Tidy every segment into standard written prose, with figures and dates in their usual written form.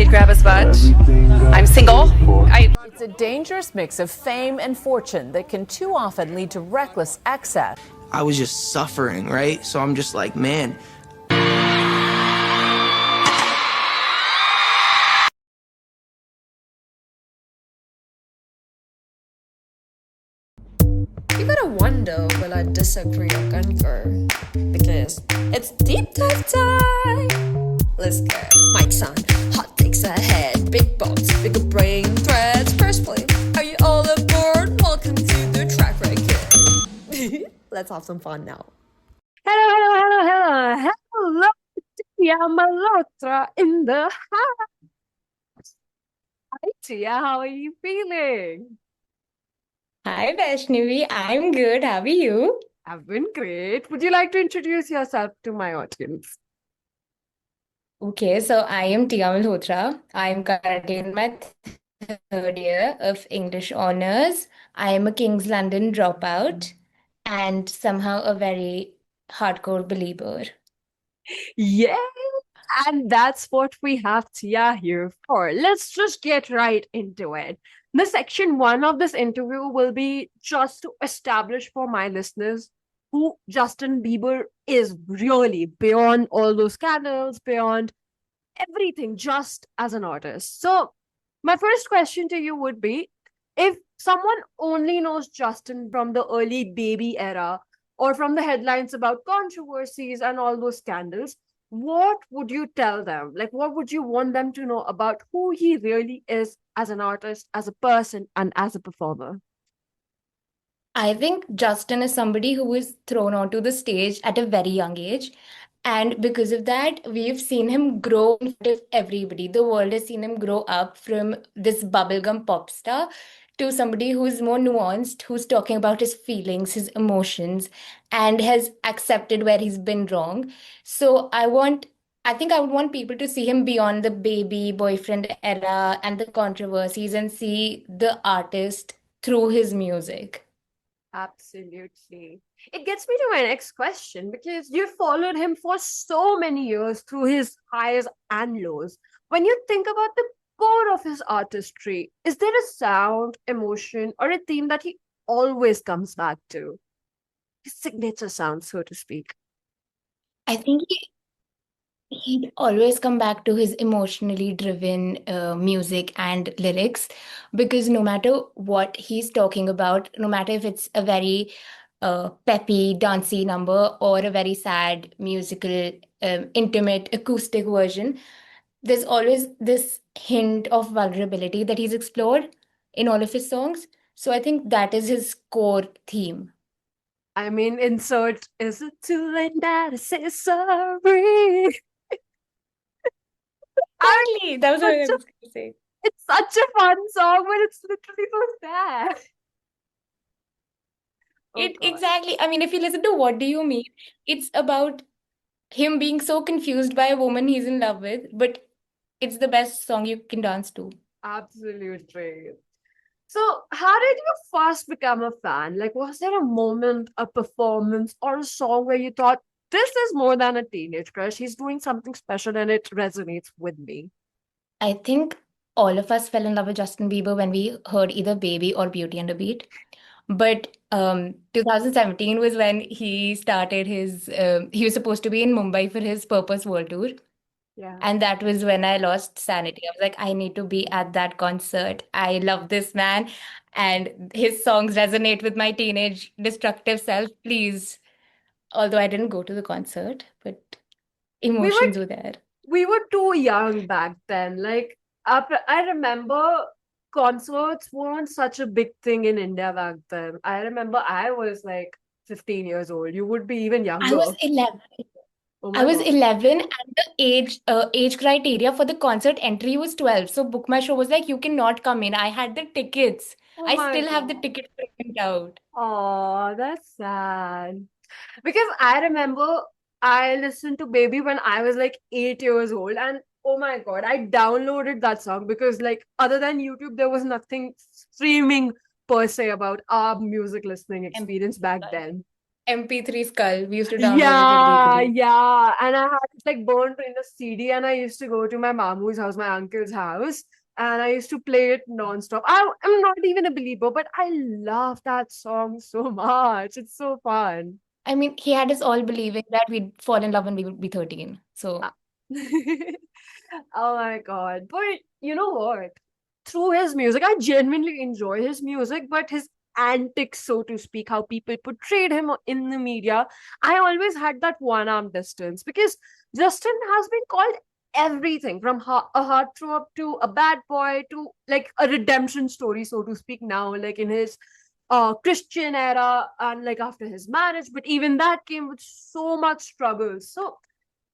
did grab a sponge. I'm single. It's a dangerous mix of fame and fortune that can too often lead to reckless excess. I was just suffering, right? So I'm just like, man. You gotta wonder, will I disagree or concur? Because it's deep dive time. Let's go. Mike's on, hot takes ahead, big bombs, bigger brain threads. First play, are you all aboard? Welcome to the track record. Let's have some fun now. Hello, Tia Malhotra in the house. Hi, Tia, how are you feeling? Hi Vaishnavi, I'm good. How are you? I've been great. Would you like to introduce yourself to my audience? Okay, so I am Tia Malhotra. I'm currently in my third year of English honors. I am a King's London dropout and somehow a very hardcore believer. Yeah, and that's what we have Tia here for. Let's just get right into it. The section one of this interview will be just to establish for my listeners who Justin Bieber is really beyond all those scandals, beyond everything, just as an artist. So, my first question to you would be, if someone only knows Justin from the early baby era or from the headlines about controversies and all those scandals, what would you tell them? Like, what would you want them to know about who he really is as an artist, as a person, and as a performer? I think Justin is somebody who was thrown onto the stage at a very young age. And because of that, we've seen him grow in front of everybody. The world has seen him grow up from this bubblegum pop star to somebody who's more nuanced, who's talking about his feelings, his emotions, and has accepted where he's been wrong. So I think I would want people to see him beyond the baby boyfriend era and the controversies and see the artist through his music. Absolutely. It gets me to my next question because you followed him for so many years through his highs and lows. When you think about the core of his artistry, is there a sound, emotion, or a theme that he always comes back to? His signature sound, so to speak. I think he'd always come back to his emotionally driven music and lyrics because no matter what he's talking about, no matter if it's a very peppy, dancey number or a very sad, musical, intimate, acoustic version, there's always this hint of vulnerability that he's explored in all of his songs. So I think that is his core theme. I mean, insert, is it too late now to say sorry? Exactly. That was what I Such a, was going to say. it's such a fun song, but it's literally so sad. Oh God. Exactly. I mean, if you listen to What Do You Mean, it's about him being so confused by a woman he's in love with, but it's the best song you can dance to. Absolutely. So, how did you first become a fan? Like, was there a moment, a performance, or a song where you thought, this is more than a teenage crush? He's doing something special and it resonates with me. I think all of us fell in love with Justin Bieber when we heard either Baby or Beauty and the Beat. But 2017 was when he started he was supposed to be in Mumbai for his Purpose World Tour. Yeah. And that was when I lost sanity. I was like, I need to be at that concert. I love this man, and his songs resonate with my teenage destructive self. Please. Although I didn't go to the concert, but We were emotions were there. we were too young back then. Like, I remember concerts weren't such a big thing in India back then. I remember I was like 15 years old. You would be even I was younger. 11. Oh I my was God. 11 and the age criteria for the concert entry was 12. So Book My Show was like, you cannot come in. I had the tickets. Oh I my still have the God. ticket printed out. Oh, that's sad. Because I remember I listened to Baby when I was like 8 years old, and oh my God, I downloaded that song because, like, other than YouTube, there was nothing streaming per se about our music listening experience back then. MP3 skull. We used to download it Yeah, illegally. yeah. And I had it like burnt in a CD, and I used to go to my mamu's house, my uncle's house, and I used to play it nonstop. I'm not even a believer, but I love that song so much. It's so fun. I mean, he had us all believing that we'd fall in love when we would be 13. So Ah. Oh my God. But you know what? Through his music, I genuinely enjoy his music, but his antics, so to speak, how people portrayed him in the media, I always had that one arm distance because Justin has been called everything from a heartthrob to a bad boy to like a redemption story, so to speak, now, like in his Christian era and like after his marriage. But even that came with so much struggle. So,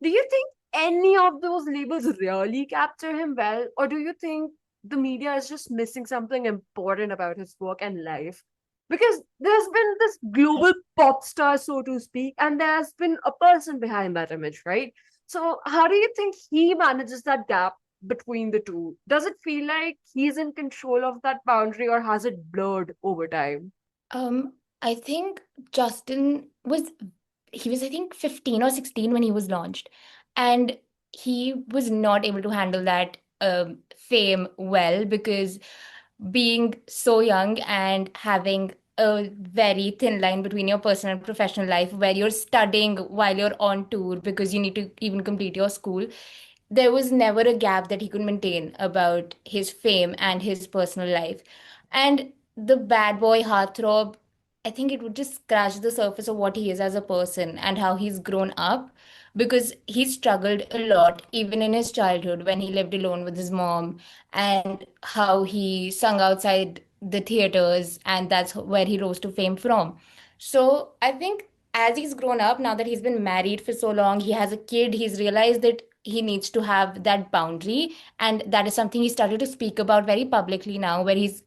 do you think any of those labels really capture him well, or do you think the media is just missing something important about his work and life? Because there's been this global pop star, so to speak, and there's been a person behind that image, right? So, how do you think he manages that gap between the two? Does it feel like he's in control of that boundary, or has it blurred over time? Um, I think Justin was he was I think 15 or 16 when he was launched, and he was not able to handle that fame well because being so young and having a very thin line between your personal and professional life where you're studying while you're on tour because you need to even complete your school, there was never a gap that he could maintain about his fame and his personal life. And the bad boy heartthrob, I think it would just scratch the surface of what he is as a person and how he's grown up because he struggled a lot even in his childhood when he lived alone with his mom and how he sung outside the theaters, and that's where he rose to fame from. So I think as he's grown up, now that he's been married for so long, he has a kid, he's realized that he needs to have that boundary. And that is something he started to speak about very publicly now, where he's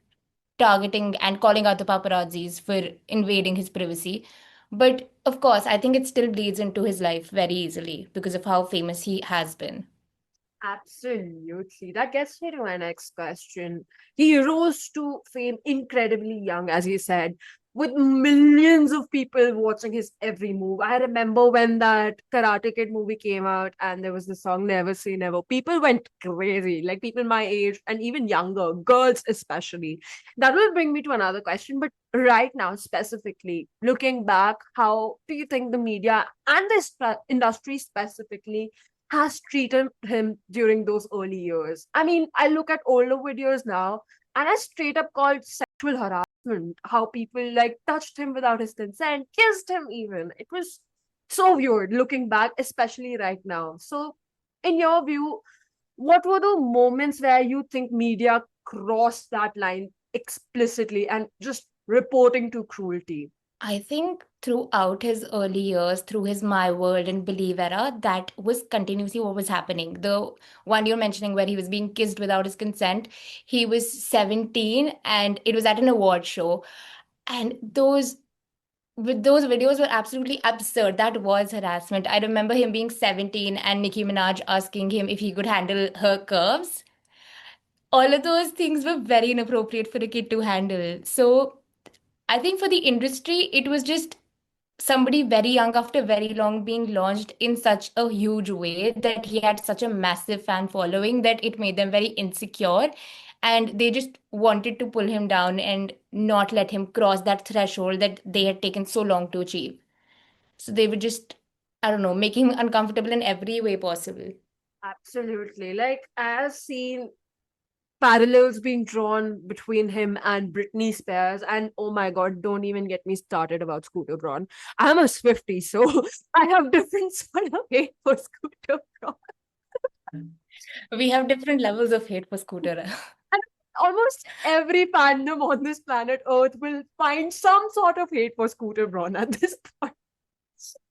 targeting and calling out the paparazzis for invading his privacy. But of course, I think it still bleeds into his life very easily because of how famous he has been. Absolutely. That gets me to my next question. He rose to fame incredibly young, as you said, with millions of people watching his every move. I remember when that Karate Kid movie came out and there was the song Never Say Never. People went crazy, like people my age and even younger, girls especially. That will bring me to another question. But right now, specifically, looking back, how do you think the media and this industry specifically has treated him during those early years? I mean, I look at older videos now and I straight up called sexual harassment how people like touched him without his consent, kissed him even. It was so weird looking back, especially right now. So, in your view, what were the moments where you think media crossed that line explicitly and just reporting to cruelty? I think throughout his early years, through his My World and Believe era, that was continuously what was happening. The one you're mentioning where he was being kissed without his consent, he was 17 and it was at an award show. And those videos were absolutely absurd. That was harassment. I remember him being 17 and Nicki Minaj asking him if he could handle her curves. All of those things were very inappropriate for a kid to handle. So I think for the industry, it was just somebody very young after very long being launched in such a huge way that he had such a massive fan following that it made them very insecure, and they just wanted to pull him down and not let him cross that threshold that they had taken so long to achieve. So they were just, I don't know, making him uncomfortable in every way possible. Absolutely. Like, I have seen parallels being drawn between him and Britney Spears. And oh my God, don't even get me started about Scooter Braun. I'm a Swiftie, so I have different sort of hate for Scooter Braun. We have different levels of hate for Scooter. And almost every fandom on this planet Earth will find some sort of hate for Scooter Braun at this point.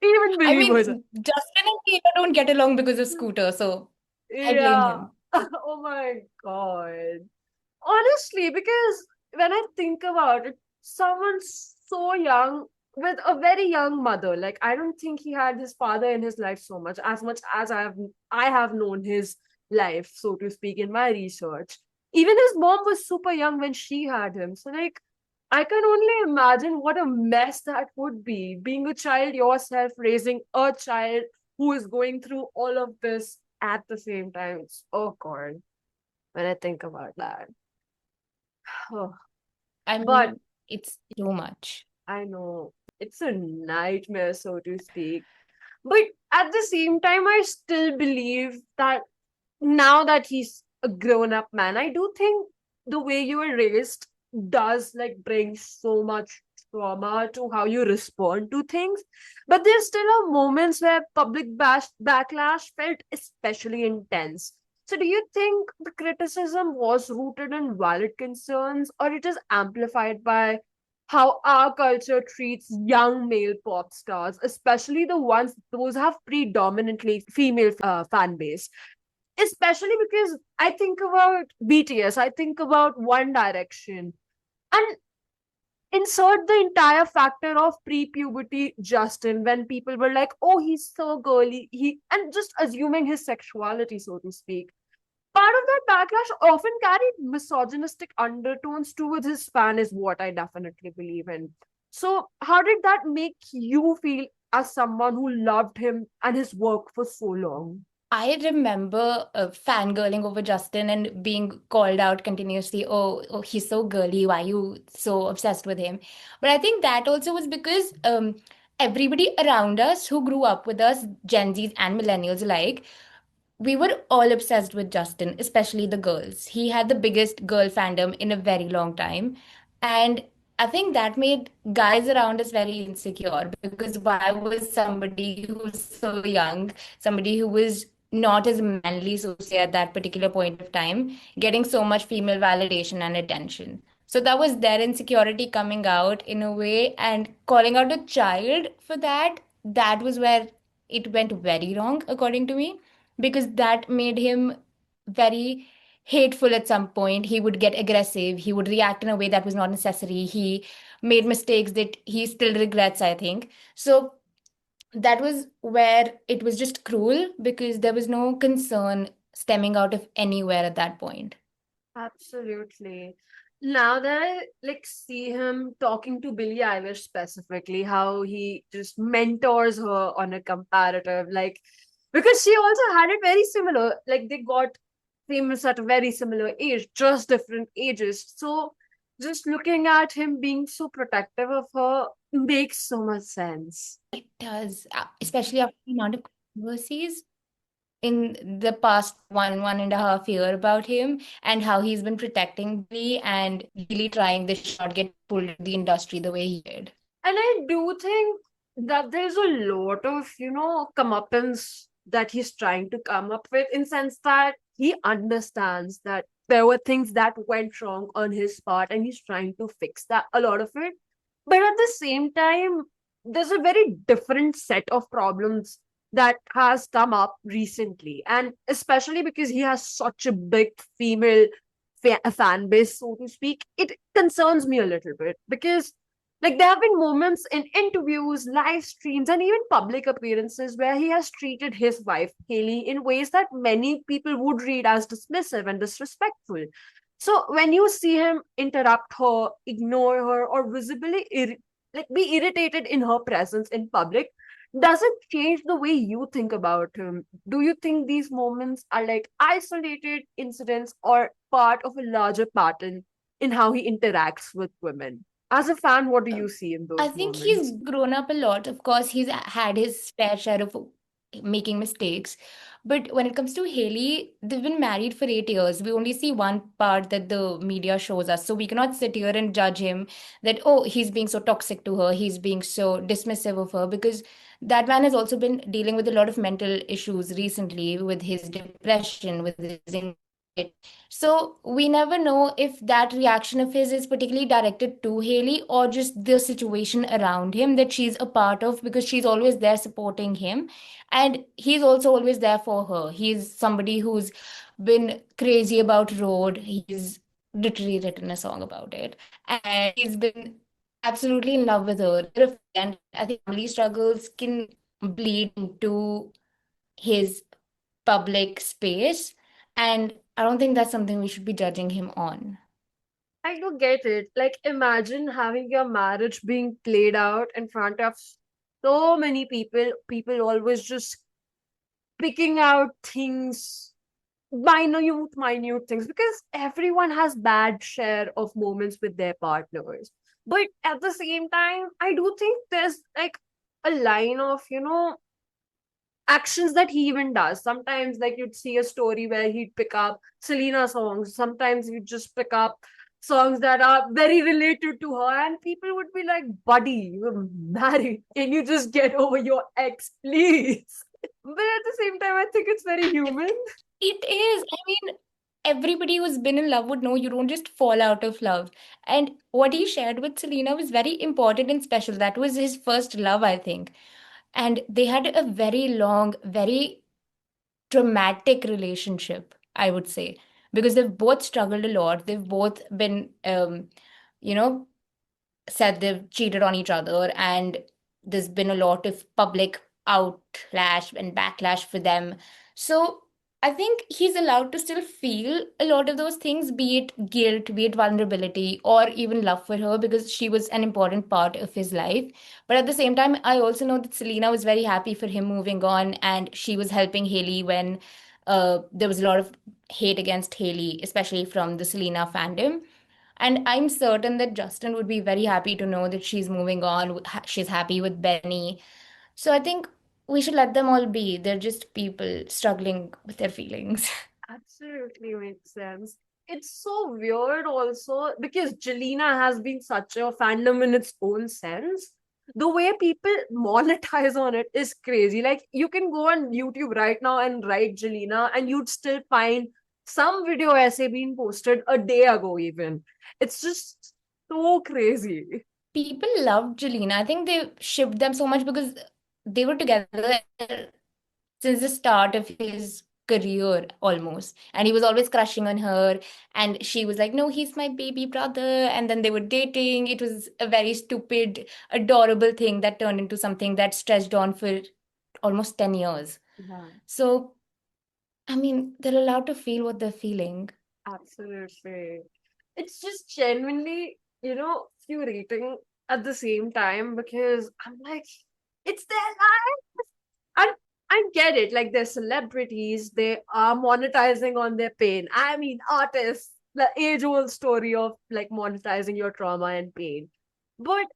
Even I mean, believers. Justin and Tia don't get along because of Scooter, so I blame Yeah. him. Oh my God. Honestly, because when I think about it, someone so young with a very young mother, like I don't think he had his father in his life much as I have known his life, so to speak, in my research. Even his mom was super young when she had him. So like I can only imagine what a mess that would be. Being a child yourself, raising a child who is going through all of this at the same time. It's, oh God, when I think about that. Oh, I but mean, it's too much. I know it's a nightmare, so to speak. But at the same time, I still believe that now that he's a grown up man, I do think the way you were raised does like bring so much trauma to how you respond to things. But there still are moments where public backlash felt especially intense. So, do you think the criticism was rooted in valid concerns, or it is amplified by how our culture treats young male pop stars, especially the ones those have predominantly female fan base? Especially because I think about BTS, I think about One Direction, and insert the entire factor of pre-puberty Justin when people were like, "Oh, he's so girly," and just assuming his sexuality, so to speak. Part of that backlash often carried misogynistic undertones towards his fan, is what I definitely believe in. So, how did that make you feel as someone who loved him and his work for so long? I remember fangirling over Justin and being called out continuously. Oh, he's so girly. Why are you so obsessed with him? But I think that also was because everybody around us who grew up with us, Gen Zs and millennials alike, we were all obsessed with Justin, especially the girls. He had the biggest girl fandom in a very long time. And I think that made guys around us very insecure because why was somebody who's so young, somebody who was not as manly, so to say, at that particular point of time, getting so much female validation and attention? So that was their insecurity coming out in a way, and calling out a child for that, that was where it went very wrong, according to me, because that made him very hateful at some point. He would get aggressive. He would react in a way that was not necessary. He made mistakes that he still regrets, I think. So that was where it was just cruel because there was no concern stemming out of anywhere at that point. Absolutely. Now that I like see him talking to Billie Eilish specifically, how he just mentors her on a comparative, like because she also had it very similar. Like they got famous at a very similar age, just different ages. So just looking at him being so protective of her makes so much sense. It does, especially after the amount of controversies in the past one and a half year about him and how he's been protecting Billy and really trying this should not get pulled into the industry the way he did. And I do think that there's a lot of, comeuppance that he's trying to come up with, in sense that he understands that there were things that went wrong on his part and he's trying to fix that, a lot of it. But at the same time, there's a very different set of problems that has come up recently. And especially because he has such a big female fan base, so to speak, it concerns me a little bit because like there have been moments in interviews, live streams, and even public appearances where he has treated his wife, Haley, in ways that many people would read as dismissive and disrespectful. So when you see him interrupt her, ignore her, or visibly be irritated in her presence in public, does it change the way you think about him? Do you think these moments are like isolated incidents or part of a larger pattern in how he interacts with women? As a fan, what do you see in I those think he's moments? grown up a lot. Of course, he's had his fair share of making mistakes. But when it comes to Haley, they've been married for 8 years. We only see one part that the media shows us. So we cannot sit here and judge him that, oh, he's being so toxic to her, he's being so dismissive of her, because that man has also been dealing with a lot of mental issues recently with his depression, with his anxiety. So we never know if that reaction of his is particularly directed to Haley or just the situation around him that she's a part of, because she's always there supporting him. And he's also always there for her. He's somebody who's been crazy about road. He's literally written a song about it. And he's been absolutely in love with her. And I think family struggles can bleed into his public space. And I don't think that's something we should be judging him on. I do get it. Like, imagine having your marriage being played out in front of so many people. People always just picking out things, minute things, because everyone has bad share of moments with their partners. But at the same time, I do think there's like a line of, actions that he even does. Sometimes, like, you'd see a story where he'd pick up Selena songs. Sometimes he'd just pick up songs that are very related to her, and people would be like, "Buddy, you're married. Can you just get over your ex, please?" But at the same time, I think it's very human. It is. I mean, everybody who's been in love would know you don't just fall out of love. And what he shared with Selena was very important and special. That was his first love, I think. And they had a very long, very dramatic relationship, I would say, because they've both struggled a lot. They've both been, you know, said they've cheated on each other, and there's been a lot of public outlash and backlash for them. So I think he's allowed to still feel a lot of those things, be it guilt, be it vulnerability, or even love for her, because she was an important part of his life. But at the same time, I also know that Selena was very happy for him moving on, and she was helping Haley when there was a lot of hate against Haley, especially from the Selena fandom. And I'm certain that Justin would be very happy to know that she's moving on. She's happy with Benny. So I think we should let them all be. They're just people struggling with their feelings. Absolutely makes sense. It's so weird also because Jelena has been such a fandom in its own sense. The way people monetize on it is crazy. Like, you can go on YouTube right now and write Jelena, and you'd still find some video essay being posted a day ago, even. It's just so crazy. People loved Jelena. I think they shipped them so much because they were together since the start of his career almost. And he was always crushing on her. And she was like, no, he's my baby brother. And then they were dating. It was a very stupid, adorable thing that turned into something that stretched on for almost 10 years. Yeah. So, I mean, they're allowed to feel what they're feeling. Absolutely. It's just genuinely, curating at the same time because I'm like, it's their life. And I get it. Like, they're celebrities, they are monetizing on their pain. I mean, artists, the age-old story of like monetizing your trauma and pain. But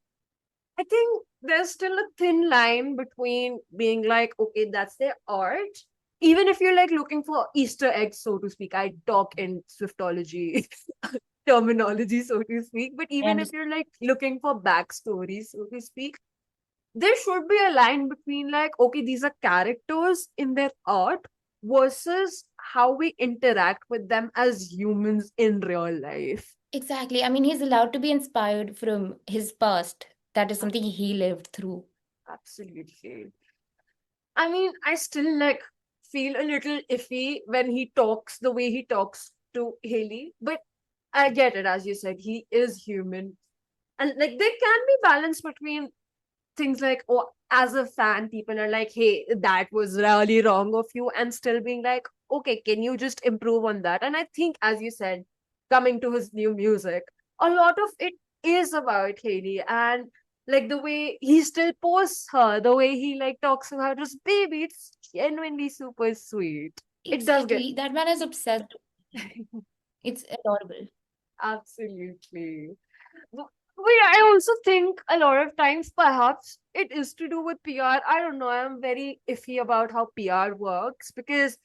I think there's still a thin line between being like, okay, that's their art. Even if you're like looking for Easter eggs, so to speak, I talk in Swiftology terminology, so to speak. But even And if you're like looking for backstories, so to speak, there should be a line between like, okay, these are characters in their art versus how we interact with them as humans in real life. exactly. I mean, he's allowed to be inspired from his past. That is something he lived through. Absolutely. I mean, I still like feel a little iffy when he talks the way he talks to Haley, but I get it, as you said, he is human. And like there can be balance between things like, oh, as a fan, people are like, hey, that was really wrong of you, and still being like, okay, can you just improve on that? And I think, as you said, coming to his new music, a lot of it is about Haley and like the way he still posts her, the way he like talks about his baby, it's genuinely super sweet. It does get Exactly. That man is obsessed. It's adorable. absolutely. But I also think a lot of times perhaps it is to do with PR. I don't know. I'm very iffy about how PR works because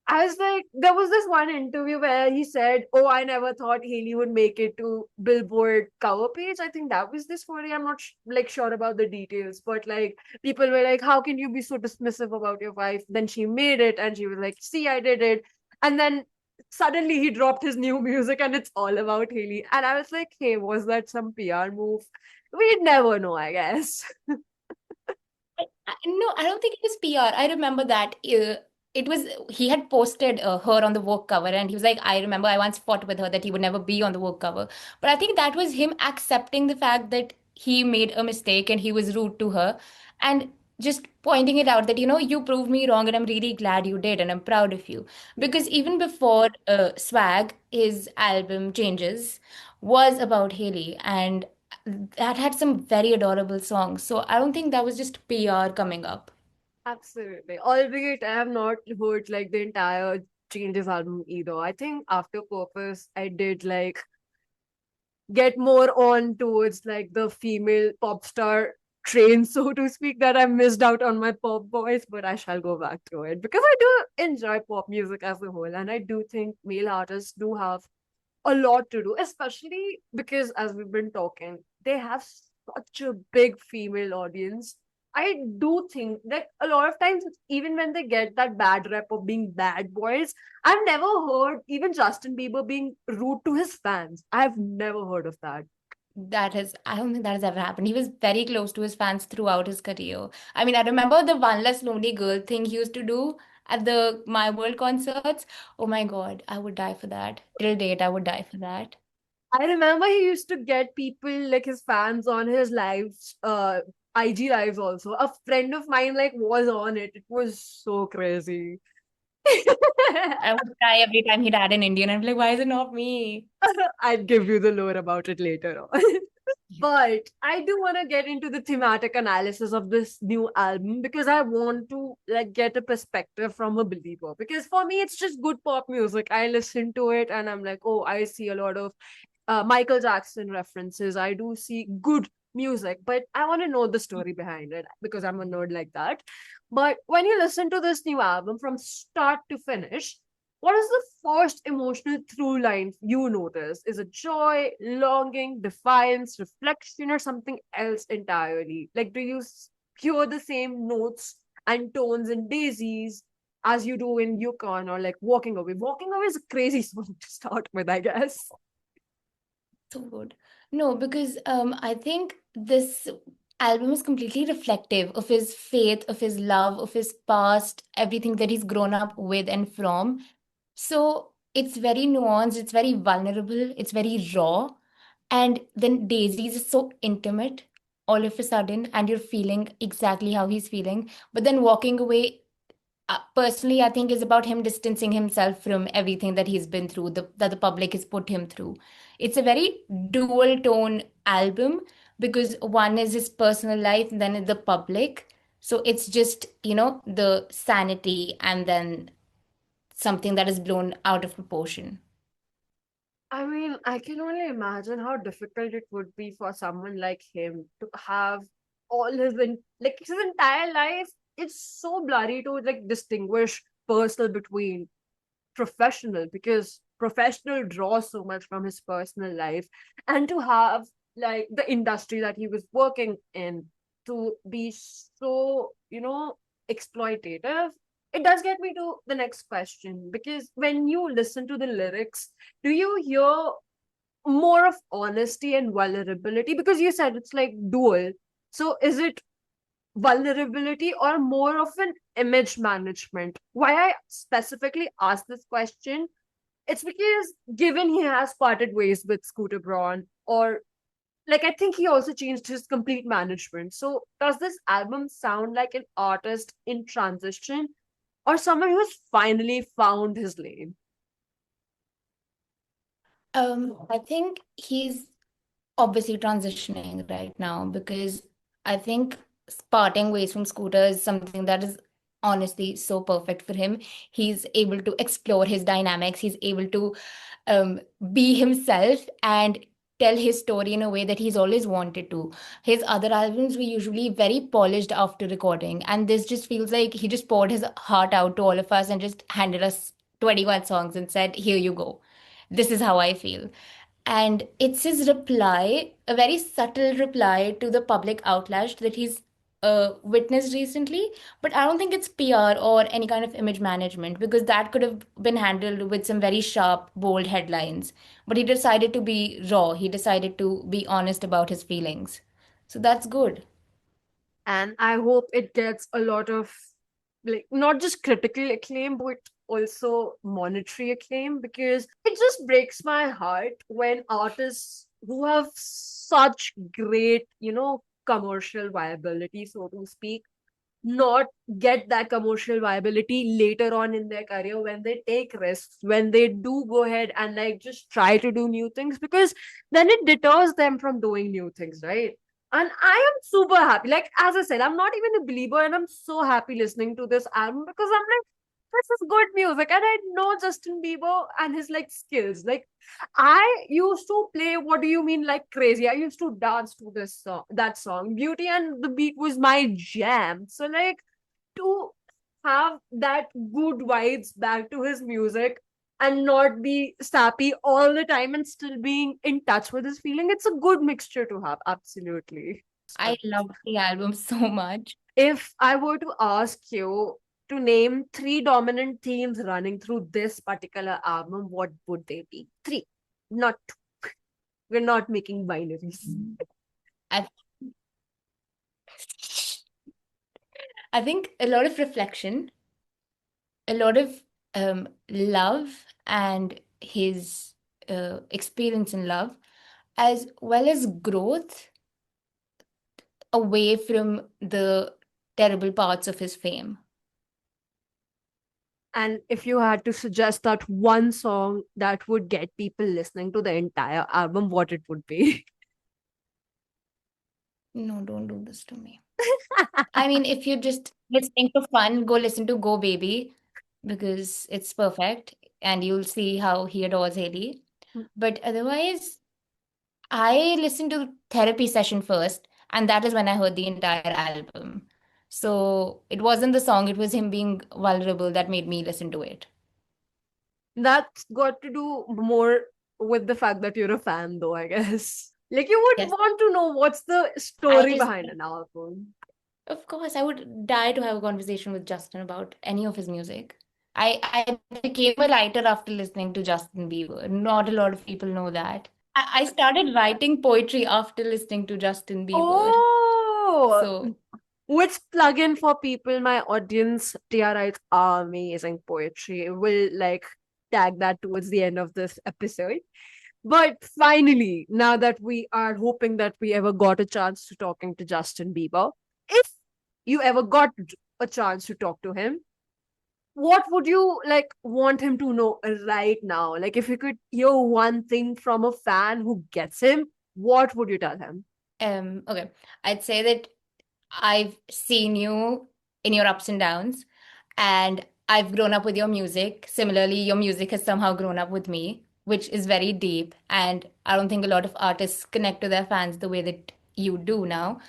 I was like, there was this one interview where he said, "Oh, I never thought Haley would make it to Billboard cover page." I think that was this story. I'm not like sure about the details, but like people were like, "How can you be so dismissive about your wife?" Then she made it, and she was like, "See, I did it." And then suddenly he dropped his new music, and it's all about Haley. And I was like, "Hey, was that some PR move?" We'd never know, I guess. No, I don't think it was PR. I remember that it was he had posted her on the Vogue cover, and he was like, "I remember I once fought with her that he would never be on the Vogue cover." But I think that was him accepting the fact that he made a mistake and he was rude to her. And just pointing it out that, you proved me wrong and I'm really glad you did and I'm proud of you. Because even before Swag, his album Changes was about Haley, and that had some very adorable songs. So I don't think that was just PR coming up. Absolutely. Albeit I have not heard like the entire Changes album either. I think after Purpose, I did like get more on towards like the female pop star train, so to speak, that I missed out on my pop voice, but I shall go back to it because I do enjoy pop music as a whole, and I do think male artists do have a lot to do, especially because, as we've been talking, they have such a big female audience. I do think that a lot of times, even when they get that bad rep of being bad boys, I've never heard even Justin Bieber being rude to his fans. I've never heard of that. I don't think that has ever happened. He was very close to his fans throughout his career. I mean, I remember the One Less Lonely Girl thing he used to do at the My World concerts. Oh my God, I would die for that. Till date, I would die for that. I remember he used to get people like his fans on his lives, IG lives also. A friend of mine like was on it. It was so crazy. I would cry every time he'd add an Indian. I'd be like, why is it not me? I'd give you the lore about it later on. But I do want to get into the thematic analysis of this new album because I want to like get a perspective from a believer. Because for me, it's just good pop music. I listen to it and I'm like, oh, I see a lot of Michael Jackson references. I do see good music, but I want to know the story behind it because I'm a nerd like that. But when you listen to this new album from start to finish, what is the first emotional through line you notice? Is it joy, longing, defiance, reflection, or something else entirely? Like, do you hear the same notes and tones in Daisies as you do in Yukon or like Walking Away? Walking Away is a crazy song to start with, I guess. So good. No, because I think this album is completely reflective of his faith, of his love, of his past, everything that he's grown up with and from. So it's very nuanced, it's very vulnerable, it's very raw. And then Daisy's is so intimate all of a sudden, and you're feeling exactly how he's feeling. But then walking away, personally, I think is about him distancing himself from everything that he's been through, that the public has put him through. It's a very dual tone album because one is his personal life and then the public. So it's just, the sanity and then something that is blown out of proportion. I mean, I can only imagine how difficult it would be for someone like him to have all like his entire life. It's so blurry to like distinguish personal between professional because professional draws so much from his personal life, and to have like the industry that he was working in to be so exploitative. It does get me to the next question because when you listen to the lyrics, do you hear more of honesty and vulnerability? Because you said it's like dual, so is it vulnerability or more of an image management? Why I specifically asked this question, it's because given he has parted ways with Scooter Braun, or like I think he also changed his complete management. So does this album sound like an artist in transition or someone who's finally found his lane? I think he's obviously transitioning right now because I think parting ways from Scooter is something that is honestly so perfect for him. He's able to explore his dynamics, he's able to um, be himself and tell his story in a way that he's always wanted to. His other albums were usually very polished after recording, and this just feels like he just poured his heart out to all of us and just handed us 21 songs and said, here you go. This is how I feel. And it's his reply, a very subtle reply to the public outlash that he's witnessed recently. But I don't think it's PR or any kind of image management because that could have been handled with some very sharp, bold headlines. But he decided to be raw, he decided to be honest about his feelings. So that's good. And I hope it gets a lot of like not just critical acclaim but also monetary acclaim, because it just breaks my heart when artists who have such great commercial viability, so to speak, not get that commercial viability later on in their career when they take risks, when they do go ahead and like just try to do new things, because then it deters them from doing new things, right? And I am super happy. Like, as I said, I'm not even a believer, and I'm so happy listening to this album because I'm like, this is good music. And I know Justin Bieber and his like skills. Like, I used to play What Do You Mean like crazy. I used to dance to this song, that song. Beauty and the Beat was my jam. So, like, to have that good vibes back to his music and not be sappy all the time and still being in touch with his feeling, it's a good mixture to have. Absolutely. I love the album so much. If I were to ask you to name three dominant themes running through this particular album, what would they be? Three, not two. We're not making binaries. I I think a lot of reflection, a lot of love and his experience in love, as well as growth away from the terrible parts of his fame. And if you had to suggest that one song that would get people listening to the entire album, what it would be? No, don't do this to me. I mean, if you're just listening for fun, go listen to Go Baby because it's perfect and you'll see how he adores Haley. But otherwise, I listened to Therapy Session first, and that is when I heard the entire album. So it wasn't the song, it was him being vulnerable that made me listen to it. That's got to do more with the fact that you're a fan, though, I guess. Like, you would Yes, want to know what's the I story just, behind an album. of course, I would die to have a conversation with Justin about any of his music. I became a writer after listening to Justin Bieber. Not a lot of people know that. I started writing poetry after listening to Justin Bieber. Oh, So, which plugin for people, my audience, Tia writes amazing poetry. We'll like tag that towards the end of this episode. But finally, now that we are hoping that we ever got a chance to talking to Justin Bieber, if you ever got a chance to talk to him, what would you like want him to know right now? Like, if you could hear one thing from a fan who gets him, what would you tell him? okay. I'd say that I've seen you in your ups and downs, and I've grown up with your music. Similarly, your music has somehow grown up with me, which is very deep. And I don't think a lot of artists connect to their fans the way that you do now.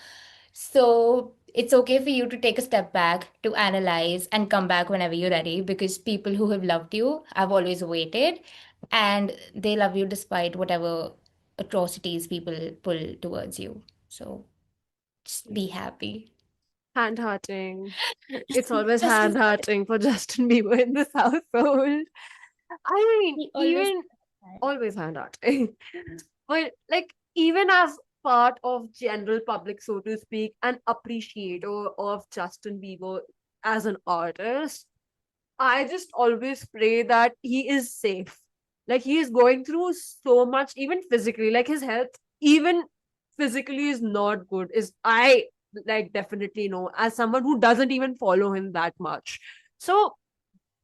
So it's okay for you to take a step back, to analyze, and come back whenever you're ready, because people who have loved you have always waited, and they love you despite whatever atrocities people pull towards you. So just be happy. Hand hearting. It's always Just hand as hearting for Justin Bieber in this household. I mean, he always even always hand hearting. But like, even as part of general public, so to speak, an appreciator of Justin Bieber as an artist, I just always pray that he is safe. Like, he is going through so much, even physically. Like, his health, even physically, is not good. Is I like definitely know as someone who doesn't even follow him that much. So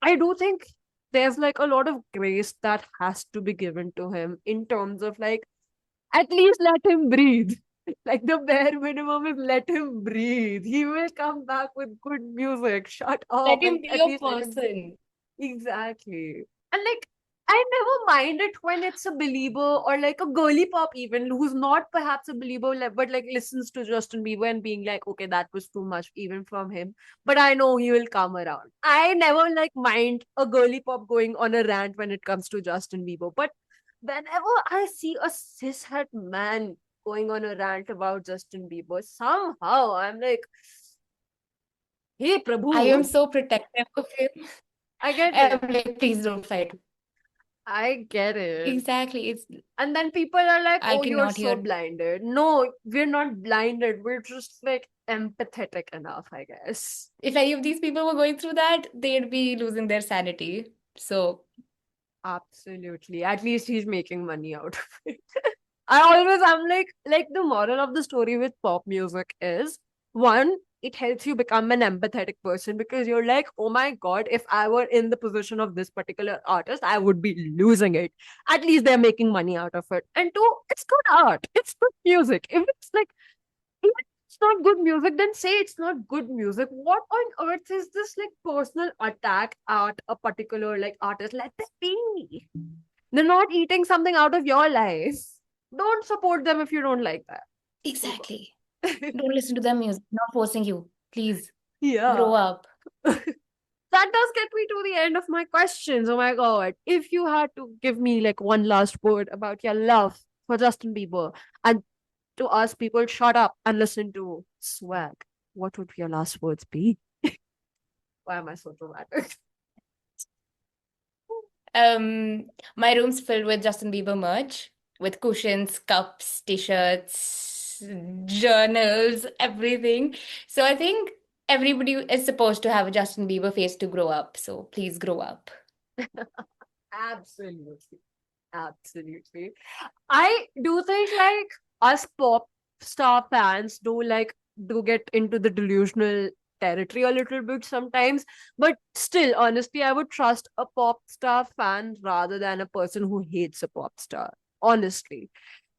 I do think there's like a lot of grace that has to be given to him in terms of like, at least let him breathe. Like, the bare minimum is let him breathe. He will come back with good music. Shut up let and him be at your least let him. person. Exactly. And like, I never mind it when it's a believer or like a girly pop even who's not perhaps a believer but like listens to Justin Bieber and being like, okay, that was too much even from him. But I know he will come around. I never like mind a girly pop going on a rant when it comes to Justin Bieber. But whenever I see a cishet man going on a rant about Justin Bieber, somehow I'm like, hey I am Prabhu, so protective of him. I get I'm it. like, please don't fight. I get it. Exactly. And then people are like, I oh, you're cannot so hear. blinded. No, we're not blinded. We're just like empathetic enough, I guess. If any of these people were going through that, they'd be losing their sanity. So Absolutely. At least he's making money out of it. I'm like the moral of the story with pop music is one, it helps you become an empathetic person because you're like, oh my God, if I were in the position of this particular artist, I would be losing it. At least they're making money out of it. And two, it's good art. It's good music. If it's like, if it's not good music, then say it's not good music. What on earth is this like personal attack at a particular like artist? Let them be. They're not eating something out of your life. Don't support them if you don't like that. Exactly. Don't listen to their music. Not forcing you. Please Yeah. grow up. That does get me to the end of my questions. Oh my God. If you had to give me like one last word about your love for Justin Bieber and to ask people shut up and listen to swag, what would your last words be? Why am I so dramatic? My room's filled with Justin Bieber merch, with cushions, cups, t-shirts, journals, everything. So I think everybody is supposed to have a Justin Bieber face to grow up. So please grow up. Absolutely. Absolutely. I do think like us pop star fans do get into the delusional territory a little bit sometimes, but still, honestly, I would trust a pop star fan rather than a person who hates a pop star. Honestly.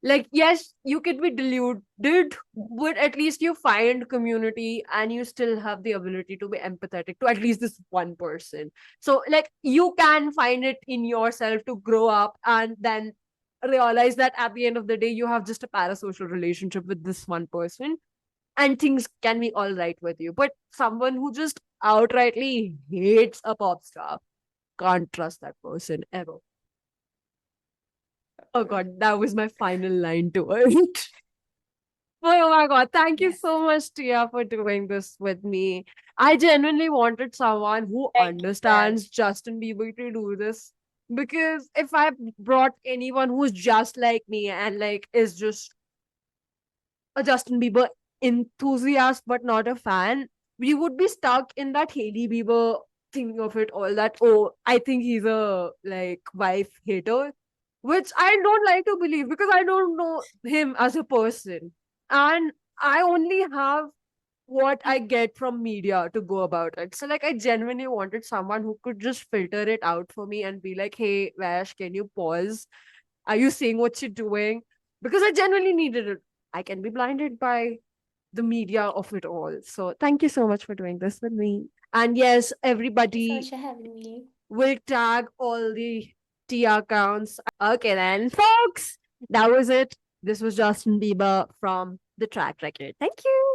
Like, yes, you could be deluded, but at least you find community and you still have the ability to be empathetic to at least this one person. So, like, you can find it in yourself to grow up and then realize that at the end of the day, you have just a parasocial relationship with this one person and things can be all right with you. But someone who just outrightly hates a pop star, can't trust that person ever. Oh God, that was my final line to it. Oh my God, thank you Yes. so much, Tia, for doing this with me. I genuinely wanted someone who Thank you, Kat. understands Justin Bieber to do this. Because if I brought anyone who's just like me and like is just a Justin Bieber enthusiast but not a fan, we would be stuck in that Hailey Bieber thing of it all that, oh, I think he's a like wife hater, which I don't like to believe because I don't know him as a person. And I only have what I get from media to go about it. So like I genuinely wanted someone who could just filter it out for me and be like, hey, Vash, can you pause? Are you saying what you're doing? Because I genuinely needed it. I can be blinded by the media of it all. So thank you so much for doing this with me. And yes, Thank you so everybody much for having me. will tag all the Tia accounts. Okay then, folks, that was it. This was Justin Bieber from the track record. Thank you.